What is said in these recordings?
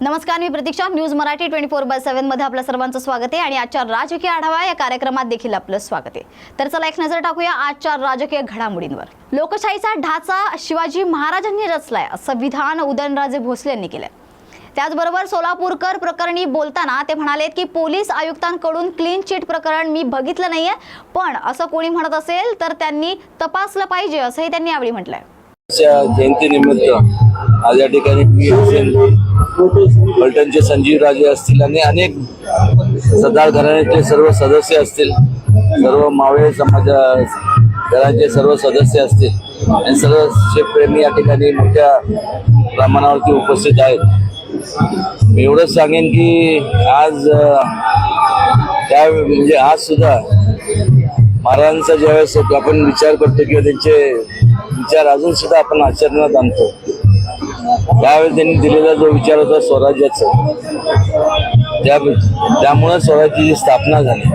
नमस्कार, मी प्रतीक्षा. न्यूज मराठी 24/7 मध्ये आपल्या सर्वांचं स्वागत आहे आणि आजच्या राजकीय आढावा या कार्यक्रमात देखील आपलं स्वागत आहे. तर चला एक नजर टाकूया आजच्या राजकीय घडामोडींवर. लोकशाहीचा ढाचा शिवाजी महाराजांनी रचलाय असं विधान उदयनराजे भोसले यांनी केलंय. त्याचबरोबर सोलापूरकर प्रकरणी बोलताना ते म्हणालेत की पोलीस आयुक्तांकडून क्लीन चिट प्रकरण मी बघितलं नाहीये, पण असं कोणी म्हणत असेल तर त्यांनी तपासलं पाहिजे असंही त्यांनी यावेळी म्हटलंय. जयंतीनिमित्त आज या ठिकाणी पलटणचे संजीव राजे असतील आणि अनेक सरदार घराण्याचे सर्व सदस्य असतील, सर्व मावळे समाज घराचे सर्व सदस्य असतील आणि सर्व शेतप्रेमी या ठिकाणी मोठ्या प्रमाणावरती उपस्थित आहेत. मी एवढंच सांगेन की आज आज सुद्धा महाराजांचा ज्यावेळेस आपण विचार करतो किंवा त्यांचे विचार अजून सुद्धा आपण आचरणात आणतो, त्यावेळेस त्यांनी दिलेला जो विचार होता स्वराज्याचा, त्यामुळे स्वराज्याची स्थापना झाली.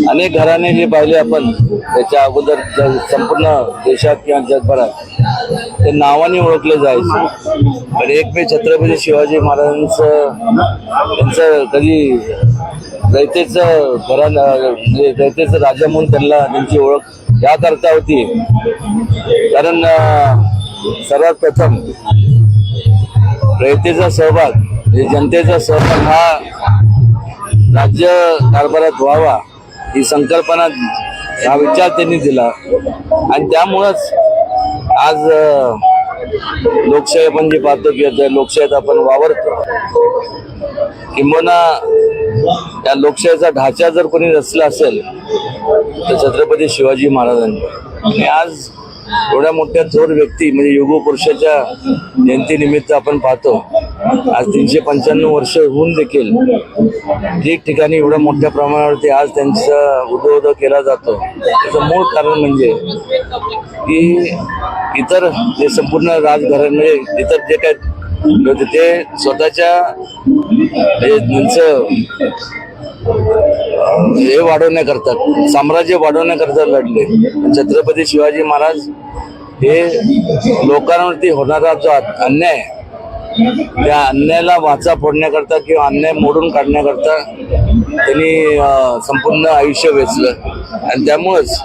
अनेक घराणे जे पाहिले आपण त्याच्या अगोदर संपूर्ण देशात किंवा जगभरात ते नावाने ओळखले जायचे, पण एकमेव छत्रपती शिवाजी महाराजांचं त्यांचं कधी रयतेचं म्हणजे रयतेचं राजा म्हणून त्यांची ओळख याकरता होती, कारण सर्वात प्रथम रयतेचा सहभाग म्हणजे जनतेचा सहभाग हा राज्य कारभारात व्हावा ही संकल्पना, हा विचार त्यांनी दिला आणि त्यामुळंच आज लोकशाही आपण जे पाहतो की लोकशाहीत आपण वावरतो, किंबहुना या लोकशाहीचा ढाचा जर कोणी रचला असेल तर छत्रपती शिवाजी महाराजांनी. आणि आज एवढ्या मोठ्या थोर व्यक्ती म्हणजे युगपुरुषाच्या जयंतीनिमित्त आपण पाहतो आज 395 वर्ष होऊन देखील ठिकठिकाणी एवढ्या मोठ्या प्रमाणावरती आज त्यांचा उदो केला जातो. त्याचं मूळ कारण म्हणजे की इतर जे संपूर्ण राजघराणे म्हणजे इतर जे काय होते ते स्वतःच्या त्यांचं हे वाढवण्याकरता, साम्राज्य वाढवण्याकरता लढले. छत्रपती शिवाजी महाराज हे लोकांवरती होणारा जो अन्याय, त्या अन्यायाला वाचा फोडण्याकरता किंवा अन्याय मोडून काढण्याकरता त्यांनी संपूर्ण आयुष्य वेचलं. आणि त्यामुळंच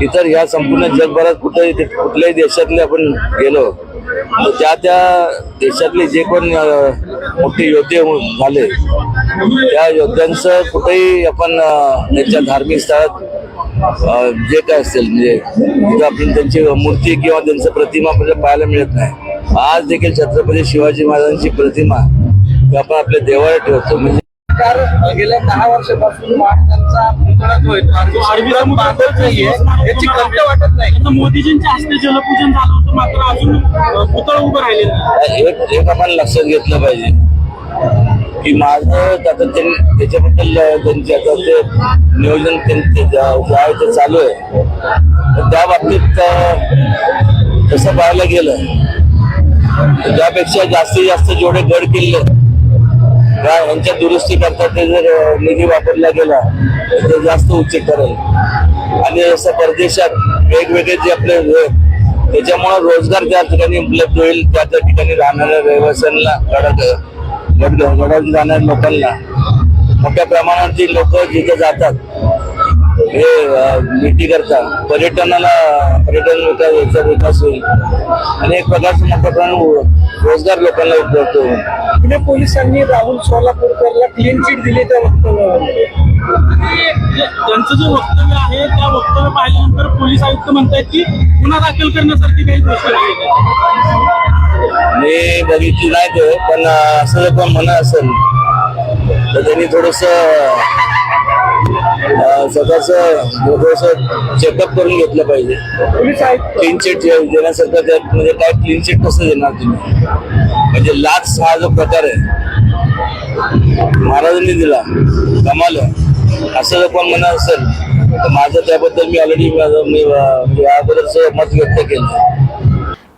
इतर ह्या संपूर्ण जगभरात कुठल्याही देशातले आपण गेलो तर त्या देशातले जे कोण मोठे योद्धे झाले त्या योद्ध्यांचं कुठेही आपण त्यांच्या धार्मिक स्थळात जे काय असेल म्हणजे तिथं आपण त्यांची मूर्ती किंवा त्यांचं प्रतिमा आपल्याला पाहायला मिळत नाही. आज देखील छत्रपती शिवाजी महाराजांची प्रतिमा आपण आपल्या देवाला ठेवतो. म्हणजे गेल्या 10 वर्षापासून महाराजांचा पुतळा जो आहे बांधत नाहीये, याची खंत वाटत नाही. मोदीजींच्या हस्ते जलपूजन झालं होतं, मात्र अजून पुतळा उभं राहिलेलं. एक आपण लक्षात घेतलं पाहिजे की माझं आता त्याच्याबद्दल त्यांचे आता ते नियोजन ते चालू आहे. त्या बाबतीत तसं पाहायला गेलं तर त्यापेक्षा जास्तीत जास्त जेवढे गड किल्ले यांच्या दुरुस्ती करता ते जर निधी वापरला गेला तर ते जास्त उचित ठरेल. आणि असं परदेशात वेगवेगळे जे आपले त्याच्यामुळे रोजगार त्या ठिकाणी उपलब्ध होईल, त्या ठिकाणी राहणाऱ्या रहिवाशांना, गडात जाणाऱ्या लोकांना मोठ्या प्रमाणावरती लोक जिथे जातात हे भेटी करता पर्यटन विकास होईल आणि एक प्रकारचं मोठ्या प्रमाणात रोजगार लोकांना उपलब्ध होईल. पुणे पोलिसांनी राहुल सोलापूरकरला क्लीन चिट दिली त्या वक्तव्यावर. त्यांचं जे वक्तव्य आहे त्या वक्तव्य पाहिल्यानंतर पोलीस आयुक्त म्हणतात की गुन्हा दाखल करण्यासारखी काही गोष्ट नाही. मी बघितली नाही ते, पण असं जर पण म्हणत असेल तर त्यांनी थोडस स्वतःच चेकअप करून घेतलं पाहिजे. क्लीन चिट देण्यासारखं त्यात म्हणजे काय क्लीन चिट कसं देणार तुम्ही? म्हणजे लाच हा जो प्रकार आहे महाराजांनी दिला, कमाल आहे असं जर कोण म्हणत असेल तर माझं त्याबद्दल मी ऑलरेडी याबद्दल मत व्यक्त केलं.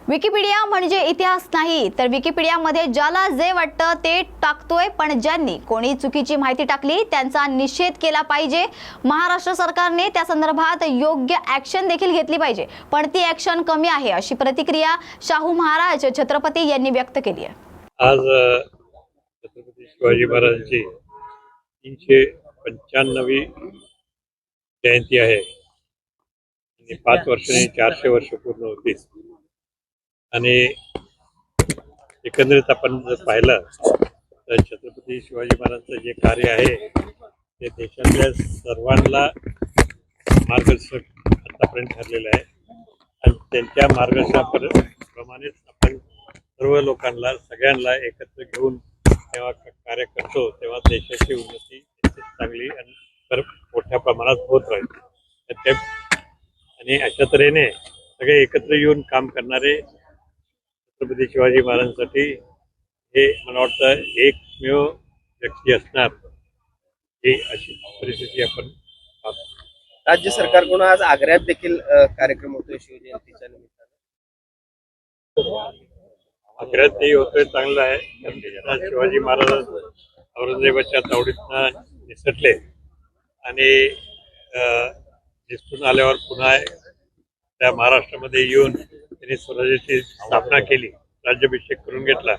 विकिपीडिया म्हणजे इतिहास नाही, तर विकिपीडियामध्ये ज्याला जे वाटतं ते टाकतोय, पण ज्यांनी कोणी चुकीची माहिती टाकली त्यांचा निषेध केला पाहिजे. महाराष्ट्र सरकारने त्या संदर्भात योग्य ॲक्शन देखील घेतली पाहिजे, पण ती ॲक्शन कमी आहे अशी प्रतिक्रिया शाहू महाराज छत्रपती यांनी व्यक्त केली आहे. आज छत्रपती शिवाजी महाराजांची 395वी जयंती आहे आणि 5 वर्षांनी 400 वर्ष पूर्ण होतील. आणि एकंदरीत आपण जर पाहिलं तर छत्रपती शिवाजी महाराजांचं जे कार्य आहे ते देशातल्या सर्वांना मार्गदर्शक आतापर्यंत ठरलेलं आहे आणि त्यांच्या मार्गदर्शनाप्रमाणेच आपण सर्व लोकांना सगळ्यांना एकत्र घेऊन जेव्हा कार्य करतो तेव्हा देशाची उन्नती निश्चित चांगली आणि मोठ्या प्रमाणात होत राहील. आणि अशा तऱ्हेने सगळे एकत्र येऊन काम करणारे छत्रपती शिवाजी महाराजांसाठी हे मला वाटतं एकमेव व्यक्ती असणार ही अशी परिस्थिती आपण पाहतो. राज्य सरकारकडून आज आग्र्यात देखील कार्यक्रम होतोय शिवजयंतीच्या निमित्तानं. आग्र्यातही होतोय, चांगलं आहे. कारण शिवाजी महाराज औरंगजेबाच्या तावडीतनं निसटले आणि निसटून आल्यावर पुन्हा त्या महाराष्ट्रामध्ये येऊन त्यांनी स्वराज्याची स्थापना केली, राज्याभिषेक करून घेतला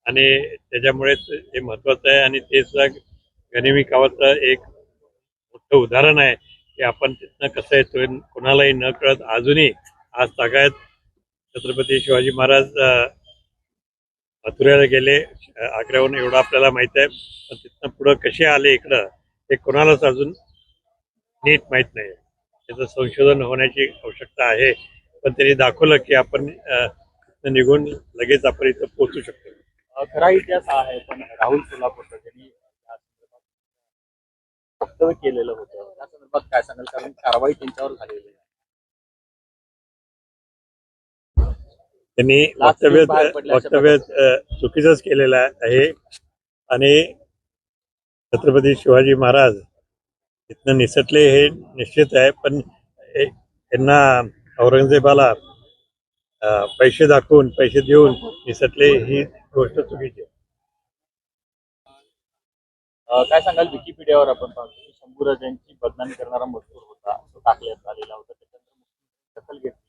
आणि त्याच्यामुळे हे महत्वाचं आहे. आणि तेच गनिमी कावाचं एक मोठं उदाहरण आहे की आपण तिथनं कसं येतोय, कोणालाही न कळत अजूनही आज तागायत छत्रपती शिवाजी महाराज मथुरेला गेले. आग्र्याहून एवढं आपल्याला माहित आहे, पण तिथनं पुढं कसे आले इकडं हे कोणालाच अजून नीट माहीत नाही. त्याचं संशोधन होण्याची आवश्यकता आहे, पण त्यांनी दाखवलं की आपण निघून लगेच आपण इथं पोहोचू शकतो. खरा इतिहास हा आहे, पण राहुल सोलापूरकर त्यांनी वक्तव्य केलेलं होतं त्या संदर्भात काय सांगाल, कारण कारवाई त्यांच्यावर झालेली आहे. त्यांनी वक्तव्य चुकीचंच केलेलं आहे आणि छत्रपती शिवाजी महाराज इथनं निसटले हे निश्चित आहे, पण यांना औरंगजेबाला पैसे दाखवून पैसे देऊन निसटले ही गोष्ट चुकीची आहे. काय सांगाल, विकिपीडियावर आपण पाहतो की शंभूराजांची बदनामी करणारा मजकूर होता, तो टाकण्यात आलेला होता. त्याच्यानंतर दखल घेतली,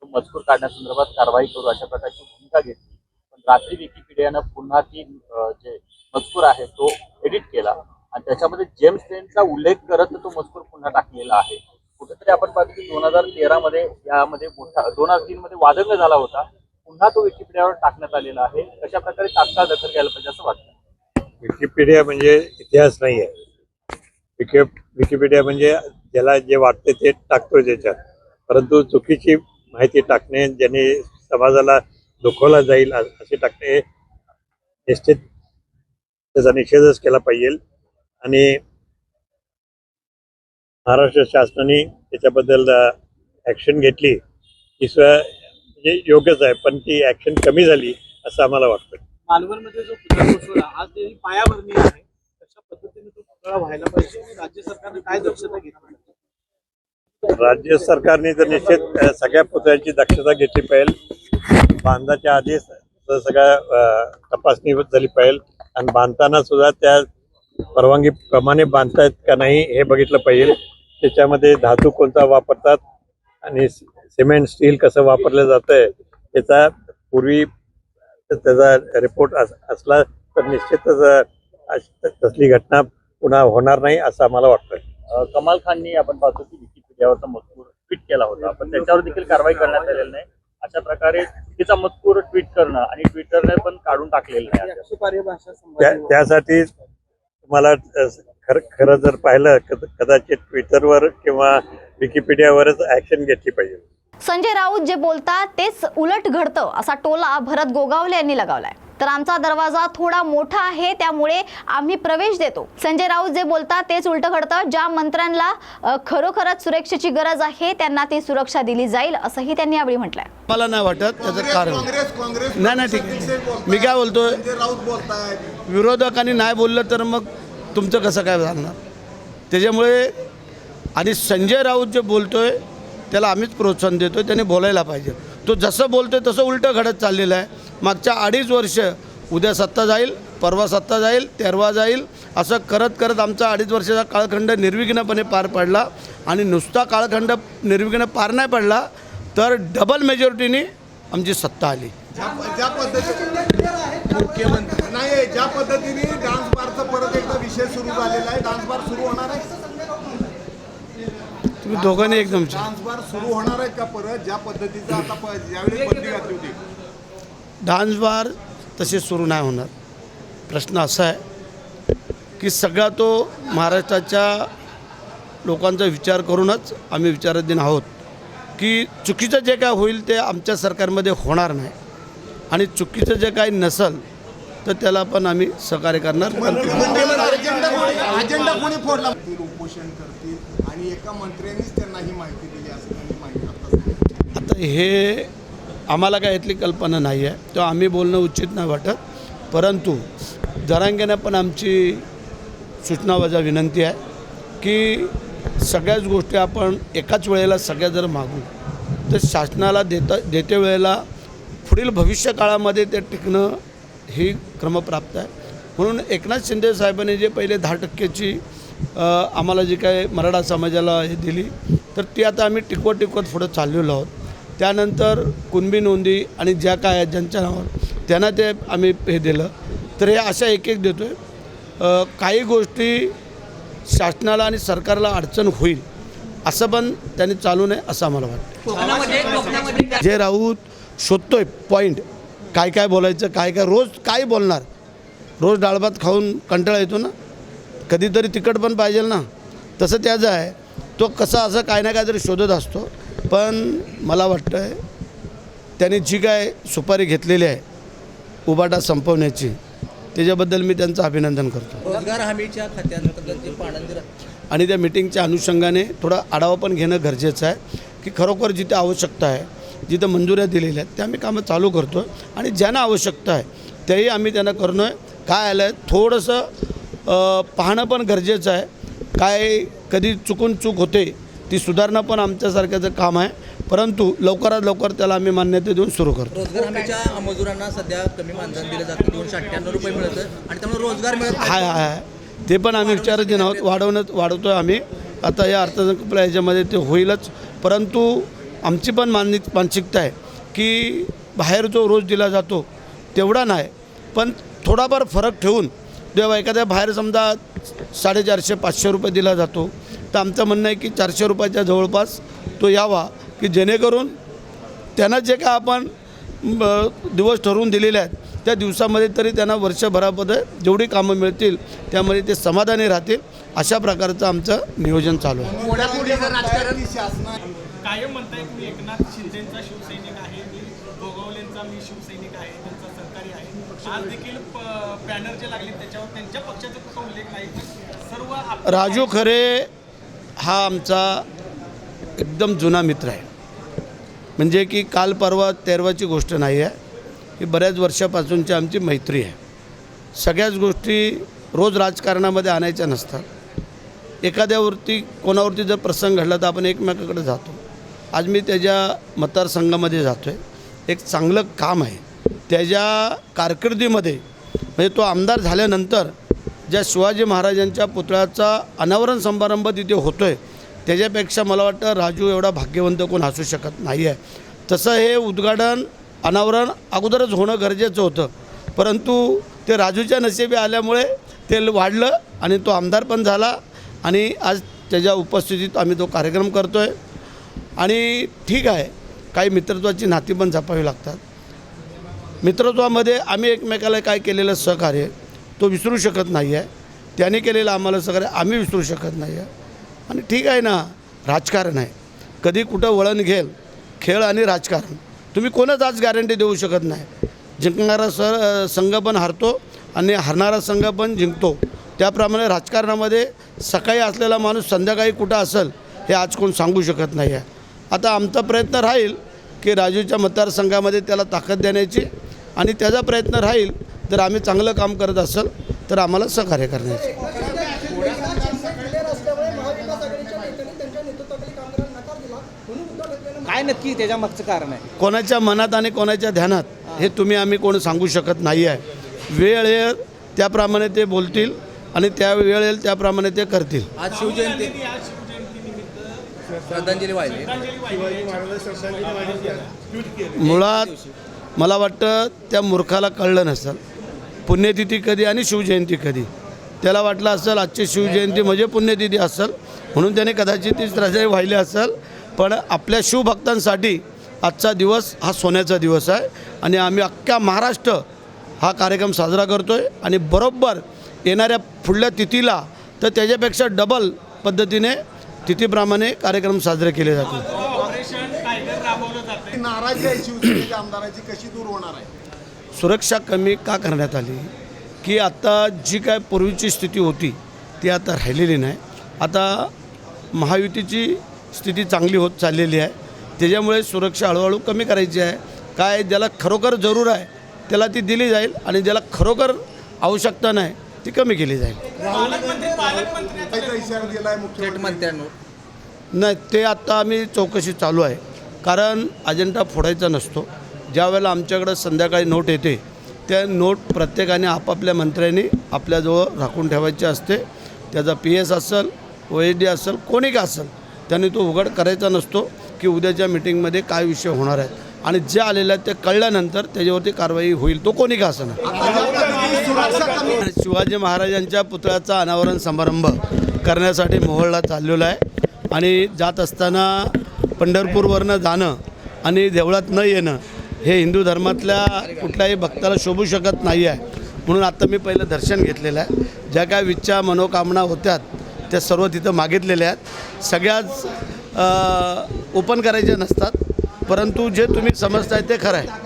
तो मजकूर काढण्यासंदर्भात कारवाई करू अशा प्रकारची भूमिका घेतली. पण रात्री विकिपीडियानं पुन्हा ती जे मजकूर आहे तो एडिट केला आणि त्याच्यामध्ये जेम्स लेनचा उल्लेख करत तो मजकूर पुन्हा टाकलेला आहे. कुठेतरी आपण पाहतो की 2013 मध्ये यामध्ये मोठा 2003 मध्ये वादंग झाला होता, पुन्हा तो विकिपीडियावर टाकण्यात आलेला आहे. कशा प्रकारे तात्काळ दखल घ्यायला पाहिजे असं वाटतं? विकिपीडिया म्हणजे इतिहास नाही आहे. विकिपीडिया म्हणजे ज्याला जे वाटते ते टाकतोय त्याच्यात, परंतु चुकीची माहिती टाकणे, ज्याने समाजाला दुखवला जाईल असे टाकणे निश्चित त्याचा निषेधच केला पाहिजे. आणि महाराष्ट्र शासनाने त्याच्याबद्दल ऍक्शन घेतली ही म्हणजे योग्यच आहे, पण ती ऍक्शन कमी झाली असं आम्हाला वाटतं. मालवणमध्ये जो पुतळा कोसळला आज त्याची पायाभरणी आहे, तशा पद्धतीने तो पुतळा व्हायला पाहिजे. राज्य सरकारने काय दक्षता घेतली? राज्य सरकारने तर निश्चित सगळ्या पुतळ्यांची दक्षता घेतली पाहिजे. बांधाच्या आधीच सगळ्या तपासणी झाली पाहिजे आणि बांधताना सुद्धा त्या परवानगीप्रमाणे बांधतायत का नाही हे बघितलं पाहिजे. त्याच्यामध्ये धातू कोणता वापरतात आणि सिमेंट स्टील कसं वापरलं जातंय याचा पूर्वी त्याचा रिपोर्ट असला तर निश्चितच तसली घटना पुन्हा होणार नाही असं आम्हाला वाटतं. कमाल खाननी आपण पाहतो की विकिपीडियावरचा मजकूर ट्विट केला होता, पण त्याच्यावर देखील कारवाई करण्यात आलेली नाही. अशा प्रकारे चुकीचा मजकूर ट्विट करणं आणि ट्विटरने पण काढून टाकलेलं नाही. त्यासाठी तुम्हाला खरं जर पाहिलं कदाचित ट्विटरवर किंवा विकिपीडियावरच ऍक्शन घेतली पाहिजे. संजय राऊत जे बोलतात तेच उलट घडतं असा टोला भरत गोगावले यांनी लगावलाय. तर आमचा दरवाजा थोडा मोठा आहे त्यामुळे आम्ही प्रवेश देतो. संजय राऊत जे बोलतात तेच उलट घडतं. ज्या मंत्र्यांना खरोखरच सुरक्षेची गरज आहे त्यांना ती सुरक्षा दिली जाईल असंही त्यांनी यावेळी म्हटलंय. मला नाही वाटत त्याचं कारण नाही ठीक आहे. मी काय बोलतोय, विरोधकांनी नाही बोललं तर मग तुमचं कसं काय झालं त्याच्यामुळे. आणि संजय राऊत जे बोलतोय त्याला आम्हीच प्रोत्साहन देतोय, त्याने बोलायला पाहिजे. तो जसं बोलतोय तसं उलटं घडत चाललेलं आहे. मागच्या 2.5 वर्ष उद्या सत्ता जाईल, परवा सत्ता जाईल, तेरवा जाईल, असं करत करत आमचा 2.5 वर्षाचा कालखंड निर्विघ्नपणे पार पडला. आणि नुसता कालखंड निर्विघ्न पार नाही पडला तर डबल मेजॉरिटीने आमची सत्ता आली. ज्या पद्धतीने मुख्यमंत्री नाही ज्या पद्धतीने डान्स बारचा परत एकदा विषय सुरू झालेला आहे, डान्स बार सुरू होणार आहे. तुम्ही दोघांनी एकदम डान्स बार सुरू होणार आहे का परत, ज्या पद्धतीचं आता ज्यावेळी बंदी घातली होती. डान्स बार तसे सुरू नाही होणार. प्रश्न असा आहे की सगळा तो महाराष्ट्राच्या लोकांचा विचार करूनच आम्ही विचाराधीन आहोत की चुकीचं जे काय होईल ते आमच्या सरकारमध्ये होणार नाही आणि चुकीचं जे काही नसेल तर त्याला पण आम्ही सहकार्य करणार. अजेंडा कोणी फोडला, उपोषण करतील आणि एका मंत्र्यांनीच त्यांना ही माहिती दिली असं त्यांनी माहिती. आता हे आम्हाला काय यातली कल्पना नाही आहे, तो आम्ही बोलणं उचित नाही वाटत. परंतु जरांगेनं पण आमची सूचनावजा विनंती आहे की सगळ्याच गोष्टी आपण एकाच वेळेला सगळ्या जर मागू तर शासनाला देते वेळेला पुढील भविष्य काळामध्ये ते टिकणं ही क्रमप्राप्त आहे. म्हणून एकनाथ शिंदे साहेबांनी जे पहिले 10%ची आम्हाला जी काय मराठा समाजाला हे दिली तर ती आता आम्ही टिकवत पुढं चाललेलो आहोत. त्यानंतर कुणबी नोंदी आणि ज्या काय आहेत ज्यांच्या नावावर त्यांना ते आम्ही हे दिलं. तर हे अशा एक देतो आहे. काही गोष्टी शासनाला आणि सरकारला अडचण होईल असं पण त्यांनी चालू नये असं आम्हाला वाटतं. जे राऊत शोधतोय पॉईंट काय काय बोलायचं काय काय रोज काय बोलणार. रोज डाळभात खाऊन कंटाळा येतो ना, कधीतरी तिखट पण पाहिजे ना. तसं त्याचं आहे, तो कसा असं काय ना काहीतरी शोधत असतो. पण मला वाटतं आहे त्याने जी काय सुपारी घेतलेली आहे उबाटा संपवण्याची त्याच्याबद्दल मी त्यांचं अभिनंदन करतो. रोजगार हमीच्या आणि त्या मिटिंगच्या अनुषंगाने थोडा आढावा पण घेणं गरजेचं आहे की खरोखर जिथे आवश्यकता आहे जिथं मंजुऱ्या दिलेल्या आहेत त्या आम्ही कामं चालू करतो आहे आणि ज्यांना आवश्यकता आहे तेही आम्ही त्यांना करणं आहे. काय आलं आहे थोडंसं पाहणं पण गरजेचं आहे. काय कधी चूक होते ती सुधारणं पण आमच्यासारख्याचं काम आहे. परंतु लवकरात लवकर त्याला आम्ही मान्यता देऊन सुरू करतो. रोजगार हमीच्या मजुरांना सध्या कमी मानधन दिलं जातं, 298 रुपये मिळतं आणि त्यामुळे रोजगार मिळत आहे ते पण आम्ही विचाराधीन आहोत. वाढवतो आहे आम्ही. आता या अर्थसंकल्प याच्यामध्ये ते होईलच. परंतु आमची पण मानसिकता आहे की बाहेर जो रोज दिला जातो तेवढा नाही पण थोडाफार फरक ठेवून जेव्हा एखाद्या बाहेर समजा 450-500 रुपये दिला जातो तर आमचं म्हणणं आहे की 400 रुपयाच्या जवळपास तो यावा की जेणेकरून त्यांना जे काय आपण दिवस ठरवून दिलेले आहेत त्या दिवसामध्ये तरी त्यांना वर्षभरामध्ये जेवढी कामं मिळतील त्यामध्ये ते समाधानी राहतील. अशा प्रकारचं आमचं नियोजन चालू आहे. कायम म्हणताय मी एकनाथ शिंदेचा शिवसैनिक आहे, मी गोगावलेंचा मी शिवसैनिक आहे, त्यांचा सहकारी आहे. आज देखील बॅनर जे लागले त्याच्यावर त्यांच्या पक्षाचा कुठं उल्लेख नाही. सर्व राजू खरे हा आमचा एकदम जुना मित्र आहे. म्हणजे की काल परवा 13वाची गोष्ट नाही आहे, ही बऱ्याच वर्षापासूनची आमची मैत्री आहे. सगळ्याच गोष्टी रोज राजकारणामध्ये आणायच्या नसतात. एखाद्यावरती कोणावरती जर प्रसंग घडला तर आपण एकमेकाकडे जातो. आज मी त्याच्या मतदारसंघामध्ये जातो आहे. एक चांगलं काम आहे त्याच्या कारकिर्दीमध्ये. म्हणजे तो आमदार झाल्यानंतर ज्या शिवाजी महाराजांच्या पुतळ्याचा अनावरण समारंभ तिथे होतो आहे त्याच्यापेक्षा मला वाटतं राजू एवढा भाग्यवंत कोण असू शकत नाही आहे. तसं हे उद्घाटन अनावरण अगोदरच होणं गरजेचं होतं परंतु ते राजूच्या नशिबी आल्यामुळे ते वाढलं आणि तो आमदार पण झाला आणि आज त्याच्या उपस्थितीत आम्ही तो कार्यक्रम करतो आहे. आणि ठीक आहे काही मित्रत्वाची नाती पण जपावी लागतात. मित्रत्वामध्ये आम्ही एकमेकाला काय केलेलं सहकार्य तो विसरू शकत नाही आहे. त्याने केलेलं आम्हाला सहकार्य आम्ही विसरू शकत नाही आहे. आणि ठीक आहे ना, राजकारण आहे, कधी कुठं वळण घेल खेळ आणि राजकारण. तुम्ही कोणच आज गॅरंटी देऊ शकत नाही. जिंकणारा संघ पण हारतो आणि हरणारा संघ पण जिंकतो. त्याप्रमाणे राजकारणामध्ये सकाळी असलेला माणूस संध्याकाळी कुठं असेल हे आज कोण सांगू शकत नाही आहे. आता आमचा प्रयत्न राहील की राजूच्या मतदारसंघामध्ये त्याला ताकद देण्याची आणि त्याचा प्रयत्न राहील जर आम्ही चांगलं काम करत असेल तर आम्हाला सहकार्य करण्याची. काय नक्की त्याच्या मागचं कारण आहे? कोणाच्या मनात आणि कोणाच्या ध्यानात हे तुम्ही आम्ही कोण सांगू शकत नाही आहे. वेळ येईल त्याप्रमाणे ते बोलतील आणि त्या वेळ येईल त्याप्रमाणे ते करतील. आज शिवजयंती श्रद्धांजली वाहिली. मुळात मला वाटतं त्या मूर्खाला कळलं नसेल पुण्यतिथी कधी आणि शिवजयंती कधी. त्याला वाटलं असेल आजची शिवजयंती म्हणजे पुण्यतिथी असेल म्हणून त्याने कदाचित ती रजाई वाहिली असेल. पण आपल्या शिवभक्तांसाठी आजचा दिवस हा सोन्याचा दिवस आहे आणि आम्ही अख्ख्या महाराष्ट्र हा कार्यक्रम साजरा करतो आहे. आणि बरोबर येणाऱ्या पुढल्या तिथीला तर त्याच्यापेक्षा डबल पद्धतीने तिथीप्रमाणे कार्यक्रम साजरे केले जातील. ऑपरेशन टायगर राबवलं जाते. नाराजी आहे शिवसेनेच्या आमदाराची, कशी दूर होणार आहे? सुरक्षा कमी का करण्यात आली की आता जी काय पूर्वीची स्थिती होती ती आता राहिलेली नाही. आता महायुतीची स्थिती चांगली होत चाललेली आहे. त्याच्यामुळे सुरक्षा हळूहळू कमी करायची आहे. काय ज्याला खरोखर जरूर आहे त्याला ती दिली जाईल आणि ज्याला खरोखर आवश्यकता नाही ती कमी केली जाईल. काहीचा इशारा दिला आहे मुख्यमंत्र्यांनी? नाही, ते आत्ता आम्ही चौकशी चालू आहे. कारण अजेंडा फोडायचा नसतो. ज्या वेळेला आमच्याकडं संध्याकाळी नोट येते त्या नोट प्रत्येकाने आपापल्या मंत्र्यांनी आपल्याजवळ राखून ठेवायची असते. त्याचा PS असेल, OSD असेल, कोणी का असेल त्यांनी तो उघड करायचा नसतो की उद्याच्या मिटिंगमध्ये काय विषय होणार आहेत. आणि जे आलेलं आहे ते कळल्यानंतर त्याच्यावरती कारवाई होईल, तो कोणी का असं. शिवाजी महाराजांच्या पुतळ्याचा अनावरण समारंभ करण्यासाठी मोहोळला चाललेला आहे. आणि जात असताना पंढरपूरवरनं जाणं आणि देवळात न येणं हे हिंदू धर्मातल्या कुठल्याही भक्ताला शोभू शकत नाही आहे. म्हणून आत्ता मी पहिलं दर्शन घेतलेलं आहे. ज्या काय इच्छा मनोकामना होत्यात त्या सर्व तिथं मागितलेल्या आहेत. सगळ्याच ओपन करायच्या नसतात, परंतु जे तुम्ही समजताय ते खरं आहे.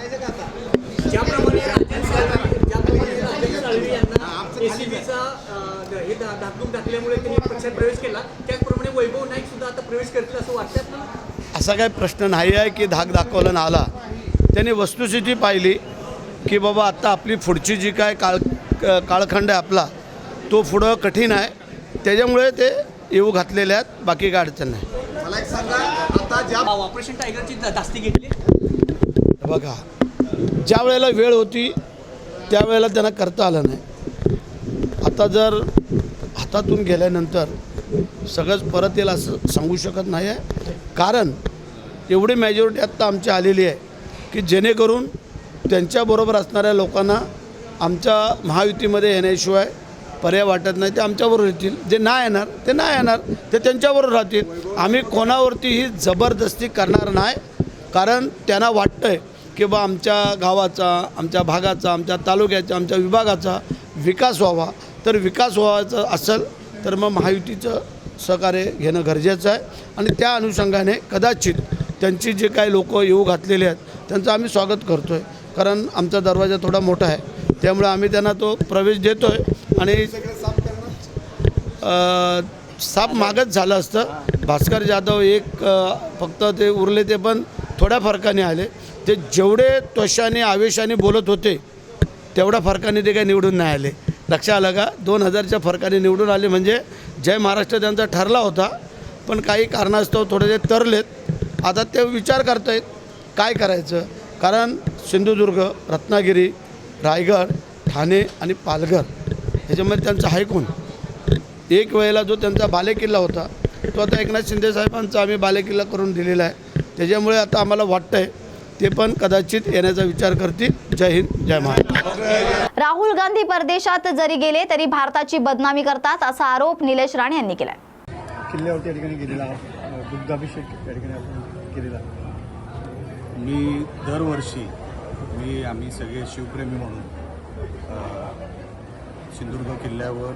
धाकधूक टाकल्यामुळे त्यांनी पक्षात प्रवेश केला, त्याचप्रमाणे वैभव नाईक सुद्धा आता प्रवेश करतील असं वाटतं ना? असा काही प्रश्न नाही आहे की धाक दाखवला ना आला. त्यांनी वस्तुस्थिती पाहिली की बाबा आता आपली पुढची जी काय काळखंड आहे आपला तो पुढं कठीण आहे, त्याच्यामुळे ते येऊ घातलेले आहेत. बाकी काय अडचण नाही. मला एक सांगा, आता ज्या ऑपरेशन टायगरची धास्ती घेतली बघा, ज्या वेळेला वेळ होती त्यावेळेला त्यांना करता आलं नाही. आता जर हातातून गेल्यानंतर सगळंच परत येईल असं सांगू शकत नाही आहे. कारण एवढी मेजॉरिटी आत्ता आमची आलेली आहे की जेणेकरून त्यांच्याबरोबर असणाऱ्या लोकांना आमच्या महायुतीमध्ये येण्याशिवाय पर्याय वाटत नाही. ते आमच्याबरोबर येतील. जे नाही येणार ते नाही येणार, ते त्यांच्याबरोबर राहतील. आम्ही कोणावरतीही जबरदस्ती करणार नाही. कारण त्यांना वाटतं आहे की बा आमच्या गावाचा, आमच्या भागाचा, आमच्या तालुक्याचा, आमच्या विभागाचा विकास व्हावा. तर विकास व्हायचा असेल तर मग महायुतीचं सहकार्य घेणं गरजेचं आहे. आणि त्या अनुषंगाने कदाचित त्यांची जे काही लोक येऊ घातलेले आहेत त्यांचं आम्ही स्वागत करतो आहे. कारण आमचा दरवाजा थोडा मोठा आहे, त्यामुळे आम्ही त्यांना तो प्रवेश देतो आहे. आणि साप मागच झालं असतं. भास्कर जाधव एक फक्त ते उरले, ते पण थोड्या फरकाने आले. ते जेवढे त्वशाने आवेशाने बोलत होते तेवढ्या फरकाने ते काही निवडून नाही आले. लक्षात आलं का? 2000च्या फरकाने निवडून आले म्हणजे जय महाराष्ट्र त्यांचा ठरला होता, पण काही कारणास्तव थोडे ते तरलेत. आता ते विचार करत आहेत काय करायचं. कारण सिंधुदुर्ग, रत्नागिरी, रायगड, ठाणे आणि पालघर ह्याच्यामध्ये त्यांचं आहे कोण. एक वेळेला जो त्यांचा बालेकिल्ला होता तो आता एकनाथ शिंदे साहेबांचा आम्ही बालेकिल्ला करून दिलेला आहे. त्याच्यामुळे आता आम्हाला वाटतं आहे ते पण कदाचित येण्याचा विचार करतील. जय हिंद, जय महाराष्ट्र. राहुल गांधी परदेशात जरी गेले तरी भारताची बदनामी करतात असा आरोप निलेश राणे यांनी केलाय. किल्ल्यावर त्या ठिकाणी गेलेला, दुग्धाभिषेक त्या ठिकाणी आपण केलेला. मी दरवर्षी आम्ही सगळे शिवप्रेमी म्हणून सिंधुदुर्ग किल्ल्यावर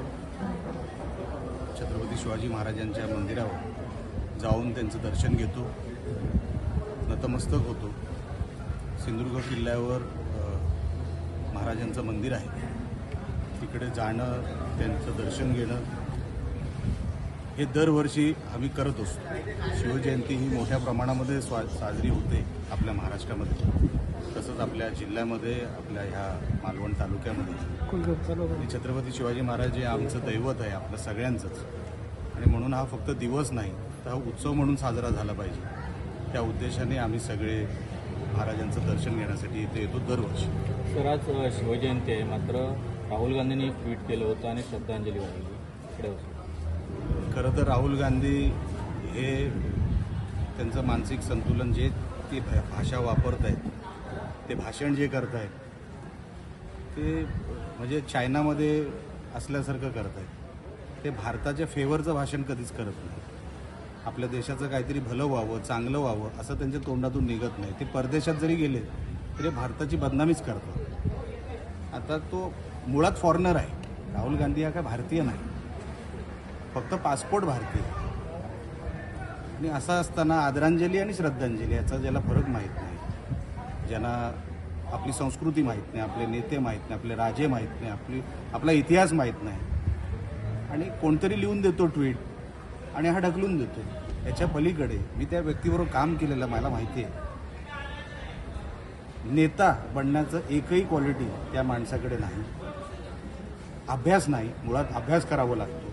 छत्रपती शिवाजी महाराजांच्या मंदिरावर जाऊन त्यांचं दर्शन घेतो, नतमस्तक होतो. सिंधुदुर्ग किल्ल्यावर महाराजांचं मंदिर आहे, तिकडे जाणं, त्यांचं दर्शन घेणं हे दरवर्षी आम्ही करत असतो. शिवजयंती ही मोठ्या प्रमाणामध्ये साजरी होते आपल्या महाराष्ट्रामध्ये, तसंच आपल्या जिल्ह्यामध्ये, आपल्या ह्या मालवण तालुक्यामध्ये. छत्रपती शिवाजी महाराज हे आमचं दैवत आहे, आपलं सगळ्यांचंच. आणि म्हणून हा फक्त दिवस नाही तर हा उत्सव म्हणून साजरा झाला पाहिजे. त्या उद्देशाने आम्ही सगळे महाराजांचं दर्शन घेण्यासाठी इथे येतो दरवर्षी. सर, आज शिवजयंती आहे, मात्र राहुल गांधींनी ट्विट केलं होतं आणि श्रद्धांजली वाहिली. खरं तर राहुल गांधी हे त्यांचं मानसिक संतुलन जे ती भाषा वापरत आहेत ते भाषण जे करत आहेत ते म्हणजे चायनामध्ये असल्यासारखं करत आहेत. ते भारताच्या फेवरचं भाषण कधीच करत नाही. आपल्या देशाचं काहीतरी भलं व्हावं, चांगलं व्हावं असं त्यांच्या तोंडातून निघत नाही. ते परदेशात जरी गेले तरी भारताची बदनामीच करतात. आता तो मुळात फॉरेनर आहे. राहुल गांधी हा काय भारतीय नाही, फक्त पासपोर्ट भारतीय. आणि असं असताना आदरांजली आणि श्रद्धांजली याचा ज्याला फरक माहीत नाही, ज्यांना आपली संस्कृती माहीत नाही, आपले नेते माहीत नाही, आपले राजे माहीत नाही, आपला इतिहास माहीत नाही, आणि कोणतरी लिहून देतो ट्विट आणि हा ढकलून देतो. याच्या पलीकडे मी त्या व्यक्तीबरोबर काम केलेलं मला माहिती आहे. नेता बनण्याचं एकही क्वालिटी त्या माणसाकडे नाही. अभ्यास नाही, मुळात अभ्यास करावा लागतो.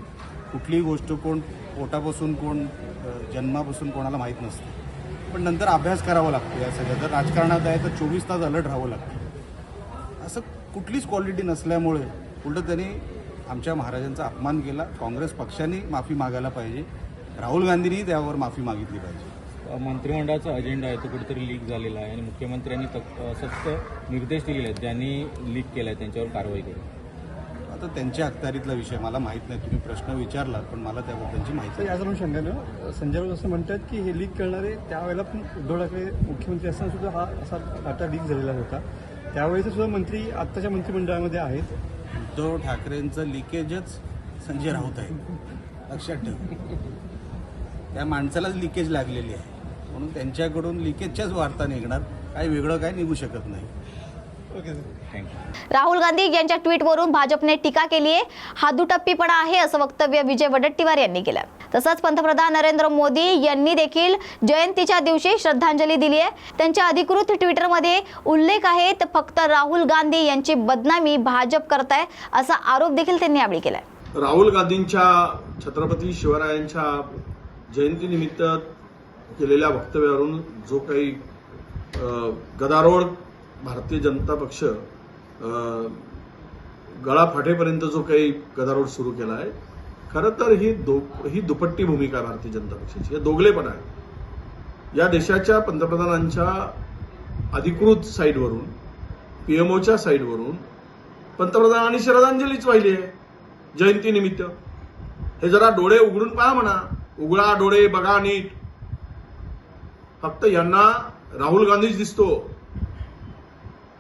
कुठलीही गोष्ट कोण पोटापासून कोण जन्मापासून कोणाला माहीत नसते, पण नंतर अभ्यास करावा लागतो. या सगळं जर राजकारणात आहे तर 24 तास अलर्ट राहावं लागतं. असं कुठलीच क्वालिटी नसल्यामुळे उलटं त्यांनी आमच्या महाराजांचा अपमान केला. काँग्रेस पक्षाने माफी मागायला पाहिजे, राहुल गांधींनी त्यावर माफी मागितली पाहिजे. मंत्रिमंडळाचा अजेंडा आहे तो कुठेतरी लीक झालेला आहे आणि मुख्यमंत्र्यांनी सक्त निर्देश दिलेले आहेत ज्यांनी लीक केला आहे त्यांच्यावर कारवाई करू. आता त्यांच्या अखत्यारीतला विषय मला माहीत नाही. तुम्ही प्रश्न विचारला पण मला त्याबद्दलची माहिती याच अनुषंगानं संजय राऊत असं म्हणतात की हे लीक करणारे त्यावेळेला पण उद्धव ठाकरे मुख्यमंत्री असताना सुद्धा हा असा डाटा लीक झालेला होता. त्यावेळेस सुद्धा मंत्री आत्ताच्या मंत्रिमंडळामध्ये आहेत. उद्धव ठाकरेंचं लिकेजच संजय राऊत आहे, लक्षात ठेवा. त्या माणसालाच लिकेज लागलेली आहे म्हणून त्यांच्याकडून लिकेजच्याच वार्ता निघणार, काही वेगळं काय निघू शकत नाही. Okay sir, thank you. Rahul Gandhi यांच्या ट्विटवरून भाजपने टीका केली आहे. हा दुटप्पीपणा आहे असं वक्तव्य विजय वडेट्टीवार यांनी केलं. तसंच पंतप्रधान नरेंद्र मोदी यांनी देखील जयंतीच्या दिवशी श्रद्धांजली दिली आहे. त्यांच्या अधिकृत ट्विटरमध्ये उल्लेख आहे तर फक्त राहुल गांधी यांची बदनामी भाजप करताय असा आरोप देखील त्यांनी यावेळी केलाय. राहुल गांधींच्या छत्रपती शिवरायांच्या जयंतीनिमित्त केलेल्या वक्तव्यावरून जो काही गदारोळ भारतीय जनता पक्ष गळा फाटेपर्यंत जो काही गदारोळ सुरू केला आहे, खरं तर ही दुपट्टी भूमिका आहे भारतीय जनता पक्षाची. हे दोगलेपण आहे. या देशाच्या पंतप्रधानांच्या अधिकृत साईटवरून, पीएमओच्या साईटवरून पंतप्रधानांनी श्रद्धांजलीच वाहिली आहे जयंतीनिमित्त. हे जरा डोळे उघडून पहा म्हणा, उघडा डोळे बघा नीट. फक्त यांना राहुल गांधीच दिसतो.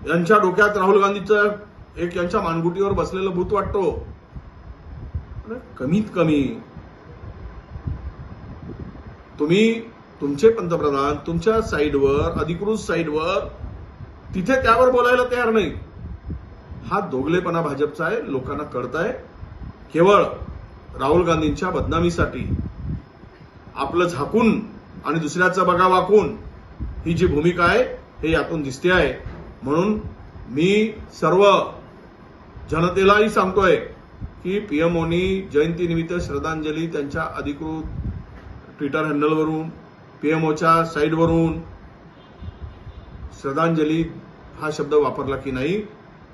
यांच्या डोक्यात राहुल गांधीचं एक यांच्या मानगुटीवर बसलेलं भूत वाटतो. कमीत कमी तुम्ही तुमचे पंतप्रधान तुमच्या साईडवर, अधिकृत साईडवर, तिथे त्यावर बोलायला तयार नाही. हा दोगलेपणा भाजपचा आहे, लोकांना कळत आहे. केवळ राहुल गांधींच्या बदनामीसाठी आपलं झाकून आणि दुसऱ्याचं बघा वाकून ही जी भूमिका आहे हे यातून दिसते आहे. म्हणून मी सर्व जनतेलाही सांगतोय की पीएमओनी जयंतीनिमित्त श्रद्धांजली त्यांच्या अधिकृत ट्विटर हँडलवरून, पीएमओच्या साईटवरून श्रद्धांजली हा शब्द वापरला की नाही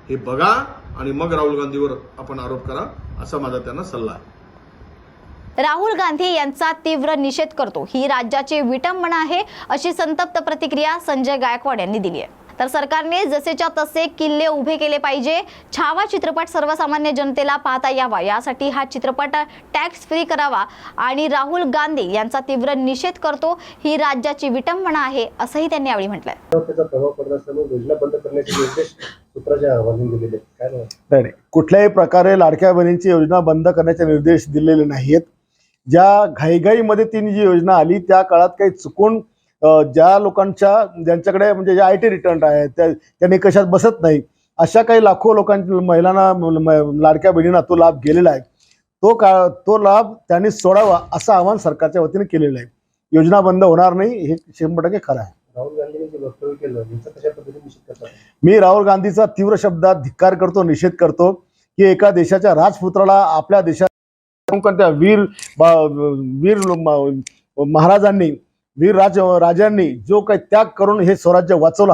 हे बघा आणि मग राहुल गांधीवर आपण आरोप करा, असा माझा त्यांना सल्ला आहे. राहुल गांधी यांचा तीव्र निषेध करतो. ही राज्याची विटंबना आहे अशी संतप्त प्रतिक्रिया संजय गायकवाड यांनी दिली आहे. तर सरकारने जसेच्या तसे किल्ले उभे केले पाहिजे. छावा चित्रपट सर्वसामान्य जनतेला पाहता यावा यासाठी हा चित्रपट टॅक्स फ्री करावा आणि राहुल गांधी यांचा तीव्र निषेध करतो. ही राज्याची विटंबना आहे असंही त्यांनी यावेळी म्हटलंय. त्याचा प्रभाव पडत असल्यामुळे योजना बंद करण्याचे निर्देश सूत्राच्या अहवालाने दिलेले काय नाही, कुठल्याही प्रकारे लाडक्या बहिणींची योजना बंद करण्याचे निर्देश दिलेले नाहीत. ज्या घाईघाईमध्ये ती जी योजना आली त्या काळात काही चुकून ज्या लोकांच्या ज्यांच्याकडे म्हणजे जे IT रिटर्न आहेत त्या निकषात बसत नाही अशा काही लाखो लोकांच्या महिलांना, लाडक्या बहिणींना तो लाभ गेलेला आहे. तो लाभ त्यांनी सोडावा असं आवाहन सरकारच्या वतीने केलेलं आहे. योजना बंद होणार नाही हे 100% खरं आहे. राहुल गांधींनी जे वक्तव्य केलं याचा कशा पद्धतीने निषेध करतात? मी राहुल गांधीचा तीव्र शब्दात धिक्कार करतो, निषेध करतो की एका देशाच्या राजपुत्राला आपल्या देशात त्या वीर महाराजांनी, वीर राजांनी जो काही त्याग करून हे स्वराज्य वाचवलं,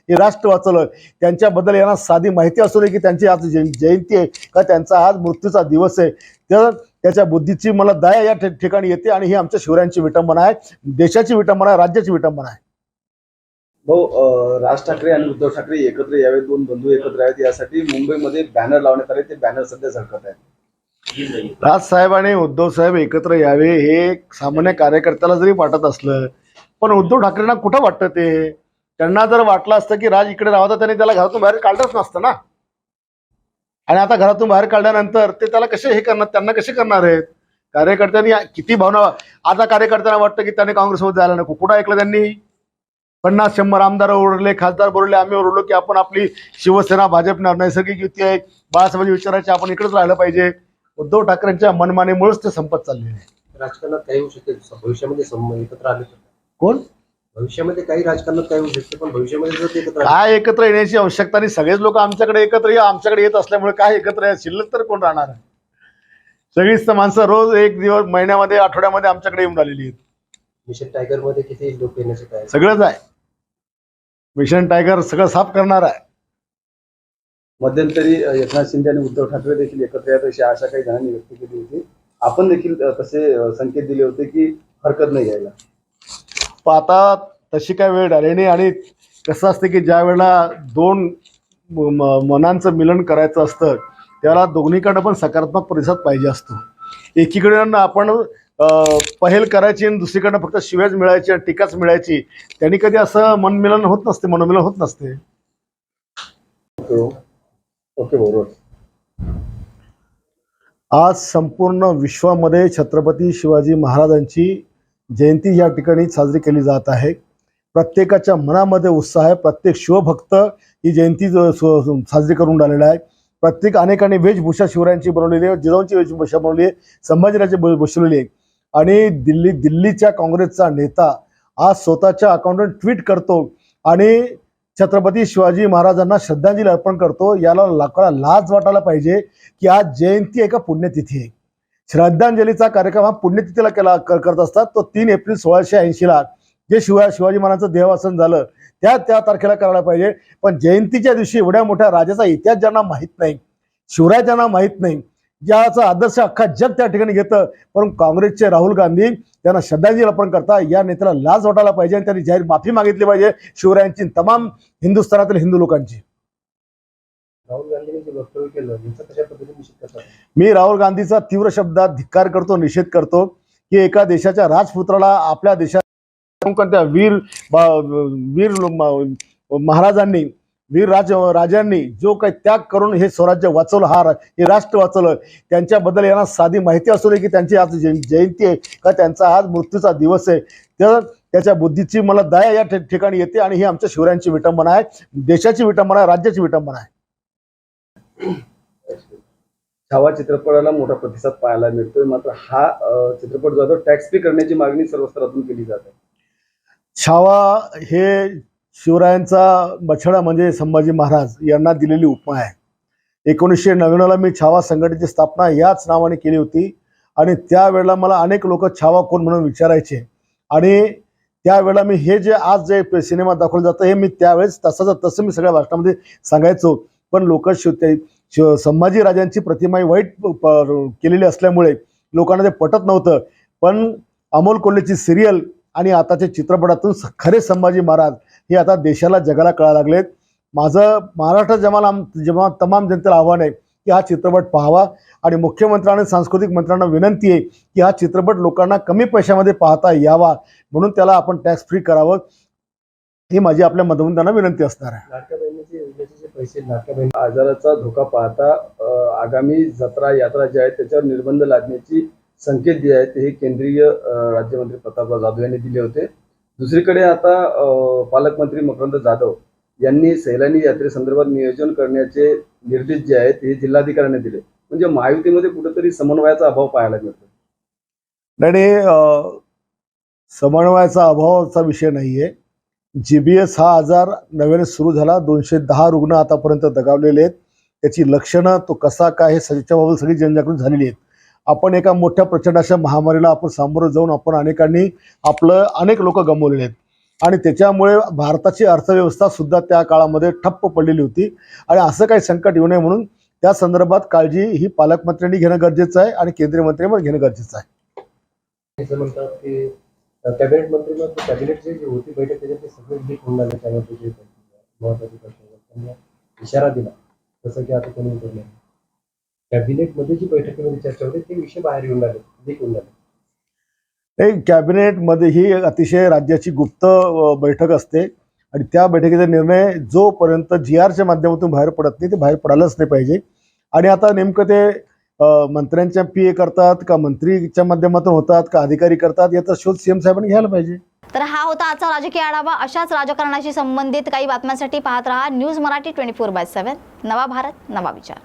हे राष्ट्र वाचवलं, त्यांच्याबद्दल यांना साधी माहिती असू नये की त्यांची आज जयंती आहे का त्यांचा आज मृत्यूचा दिवस आहे. तर त्याच्या बुद्धीची मला दया या ठिकाणी येते आणि ही आमच्या शिवरायांची विटंबना आहे, देशाची विटंबना आहे, राज्याची विटंबना आहे. भाऊ, राज ठाकरे आणि उद्धव ठाकरे एकत्र यावे, दोन बंधू एकत्र यावेत यासाठी मुंबईमध्ये बॅनर लावण्यात आले. ते बॅनर सध्या झळकत आहेत. राजसाहेब आणि उद्धव साहेब एकत्र यावे हे सामान्य कार्यकर्त्याला जरी वाटत असलं, पण उद्धव ठाकरेंना कुठं वाटतं ते? त्यांना जर वाटलं असतं की राज इकडे राहता, त्यांनी त्याला घरातून बाहेर काढलंच नसतं ना. आणि आता घरातून बाहेर काढल्यानंतर ते त्याला कसे हे करणार, त्यांना कसे करणार आहेत? कार्यकर्त्यांनी किती भावना, आता कार्यकर्त्यांना वाटतं की त्याने काँग्रेसमध्ये जायला नको. कुठं ऐकलं त्यांनी? 50-100 आमदार ओरडले, खासदार बोलले, आम्ही ओरडलो की आपण आपली शिवसेना भाजपनं नैसर्गिक युती आहे, बाळासाहेबांच्या विचाराचे आपण इकडेच राहिलं पाहिजे. उद्धव ठाकरेंच्या मनमानीमुळेच ते संपत चाललेले आहे. राजकारणात काही होऊ शकते भविष्यामध्ये एकत्र आले तर? कोण? भविष्यामध्ये काही राजकारणात काही होऊ शकते, पण भविष्यामध्ये जर ते एकत्र आले काय एकत्र येण्याची आवश्यकता नाही. सगळेच लोक आमच्याकडे एकत्र आमच्याकडे येत असल्यामुळे काय एकत्र आहे? शिल्लक तर कोण राहणार आहे? सगळीच तर माणसं रोज एक दिवस, महिन्यामध्ये, आठवड्यामध्ये आमच्याकडे येऊन राहिलेली आहेत. मिशन टायगर मध्ये किती लोक येण्याचे काय? सगळंच आहे. मिशन टायगर सगळं साफ करणार आहे. मध्यंतरी एकनाथ शिंदे आणि उद्धव ठाकरे देखील एकत्र येत अशी आशा काही जणांनी व्यक्त केली होती. आपण देखील तसे संकेत दिले होते की हरकत नाही घ्यायला. पण आता तशी काय वेळ आली नाही. आणि कसं असतं की ज्या वेळेला दोन मनांचं मिलन करायचं असतं त्याला दोन्हीकडनं पण सकारात्मक प्रतिसाद पाहिजे असतो. एकीकडनं आपण पहेल करायची आणि दुसरीकडनं फक्त शिव्याच मिळायची आणि टीकाच मिळायची, त्यांनी कधी असं मनमिलन होत नसते, मनोमिलन होत नसते. ओके, बरोबर. आज संपूर्ण विश्वामध्ये छत्रपती शिवाजी महाराजांची जयंती या ठिकाणी साजरी केली जात आहे. प्रत्येकाच्या मनामध्ये उत्साह आहे. प्रत्येक शिवभक्त ही जयंती साजरी करून राहिलेला आहे. अनेकांनी वेशभूषा शिवरायांची बनवलेली आहे, जिजाऊंची वेशभूषा बनवली आहे, संभाजीराजे बसवलेली आहे. आणि दिल्लीच्या काँग्रेसचा नेता आज स्वतःच्या अकाउंटवर ट्विट करतो आणि छत्रपती शिवाजी महाराजांना श्रद्धांजली अर्पण करतो. याला लोकांना लाज वाटायला पाहिजे की आज जयंती आहे का पुण्यतिथी आहे. श्रद्धांजलीचा कार्यक्रम हा पुण्यतिथीला करत असतात. तो 3 एप्रिल 1680ला जे शिवाजी महाराजांचं देहावसन झालं त्या तारखेला करायला पाहिजे. पण जयंतीच्या दिवशी एवढ्या मोठ्या राजाचा इतिहास ज्यांना माहीत नाही, शिवराय ज्यांना माहीत नाही, ज्याचा आदर्श अख्खा जग त्या ठिकाणी घेतं, परंतु काँग्रेसचे राहुल गांधी त्यांना श्रद्धांजली अर्पण करता. या नेत्याला लाज वाटायला पाहिजे आणि त्यांनी जाहीर माफी मागितली पाहिजे शिवरायांची, तमाम हिंदुस्थानातील हिंदू लोकांची. राहुल गांधींनी जे वक्तव्य केलं याचा कशा पद्धतीने निषेध करतात? मी राहुल गांधीचा तीव्र शब्दात धिक्कार करतो, निषेध करतो की एका देशाच्या राजपुत्राला आपल्या देशात त्या वीर महाराजांनी, राजांनी जो काही त्याग करून हे स्वराज्य वाचवलं, हे राष्ट्र वाचवलं, त्यांच्याबद्दल यांना साधी माहिती असू नये की त्यांची आज जयंती आहे का त्यांचा आज मृत्यूचा दिवस आहे. तर त्याच्या बुद्धीची मला दया या ठिकाणी येते. आणि ही आमच्या शिवरायांची विटंबना आहे, देशाची विटंबना आहे, राज्याची विटंबना आहे. छावा चित्रपटाला मोठा प्रतिसाद पाहायला मिळतोय, मात्र हा चित्रपट जो आहे टॅक्स फ्री करण्याची मागणी सर्व स्तरातून केली जाते. छावा हे शिवरायांचा बछडा म्हणजे संभाजी महाराज यांना दिलेली उपमा आहे. 1999ला मी छावा संघटनेची स्थापना याच नावाने केली होती. आणि त्यावेळेला मला अनेक लोक छावा कोण म्हणून विचारायचे. आणि त्यावेळेला मी हे जे आज जे सिनेमा दाखवलं जातं हे मी त्यावेळेस तसं मी सगळ्या भाषणामध्ये सांगायचो. पण लोक संभाजी राजांची प्रतिमा वाईट केलेली असल्यामुळे लोकांना ते पटत नव्हतं. पण अमोल कोल्हेची सिरियल आणि आताच्या चित्रपटातून खरे संभाजी महाराज हे आता देशाला जगाला कळायला लागलेत. माझं महाराष्ट्र जेव्हा तमाम जनतेला आव्हान आहे की हा चित्रपट पाहावा. आणि मुख्यमंत्र्यांना आणि सांस्कृतिक मंत्र्यांना विनंती आहे की हा चित्रपट लोकांना कमी पैशामध्ये पाहता यावा, म्हणून त्याला आपण टॅक्स फ्री करावं, ही माझी आपल्या माध्यमातून त्यांना विनंती असणार आहे. लाडक्या बहिणीचे योजनेचे पैसे, लाडक्या बहिणी आजाराचा धोका पाहता आगामी जत्रा यात्रा जे आहेत त्याच्यावर निर्बंध लादण्याची संकेत जे आहेत हे केंद्रीय राज्यमंत्री प्रतापराव जाधव यांनी दिले होते. दुसरीकडे आता पालकमंत्री मकरंद जाधव यांनी सैलानी यात्रेसंदर्भात नियोजन करण्याचे निर्देश जे आहेत हे जिल्हाधिकाऱ्यांनी दिले. म्हणजे महायुतीमध्ये कुठेतरी समन्वयाचा अभाव पाहायला मिळतो. नाही, समन्वयाचा अभावाचा विषय नाहीये. GBS हा आजार नव्याने सुरू झाला. 210 रुग्ण आतापर्यंत दगावलेले आहेत. त्याची लक्षणं तो कसा काय हे त्याच्याबाबत सगळी जनजागृती झालेली आहे. आपण एका मोठ्या प्रचंड अशा महामारीला आपण सामोरं जाऊन आपण अनेक लोक गमावलेले आहेत. आणि त्याच्यामुळे भारताची अर्थव्यवस्था सुद्धा त्या काळामध्ये ठप्प पडलेली होती. आणि असं काही संकट येऊ नये म्हणून त्या संदर्भात काळजी ही पालकमंत्र्यांनी घेणं गरजेचं आहे आणि केंद्रीय मंत्र्यांनी घेणं गरजेचं आहे. असं म्हणतात की कॅबिनेट मंत्री मग कॅबिनेटची जी होती बैठक त्याच्यात सगळे लीक होऊन आले, त्यामध्ये जे महत्वाचे प्रश्न त्यांनी इशारा दिला जसं की आता कोणी बोलले कॅबिनेटमध्ये जी बैठकीमध्ये चर्चा होती ते विषय बाहेर येऊन आले, लीक होऊन आले. कॅबिनेटमध्ये ही अतिशय राज्याची गुप्त बैठक असते आणि त्या बैठकीचा निर्णय जोपर्यंत GRच्या माध्यमातून बाहेर पडत नाही ते बाहेर पडायलाच नाही पाहिजे. आणि आता नेमकं ते मंत्र्यांच्या PA करतात का मंत्रीच्या माध्यमातून होतात का अधिकारी करतात याचा शोध CM साहेबांनी घ्यायला पाहिजे. तर हा होता आजचा राजकीय आढावा. अशाच राजकारणाशी संबंधित काही बातम्यांसाठी पाहत रहा न्यूज मराठी 24/7. नवा भारत नवा विचार.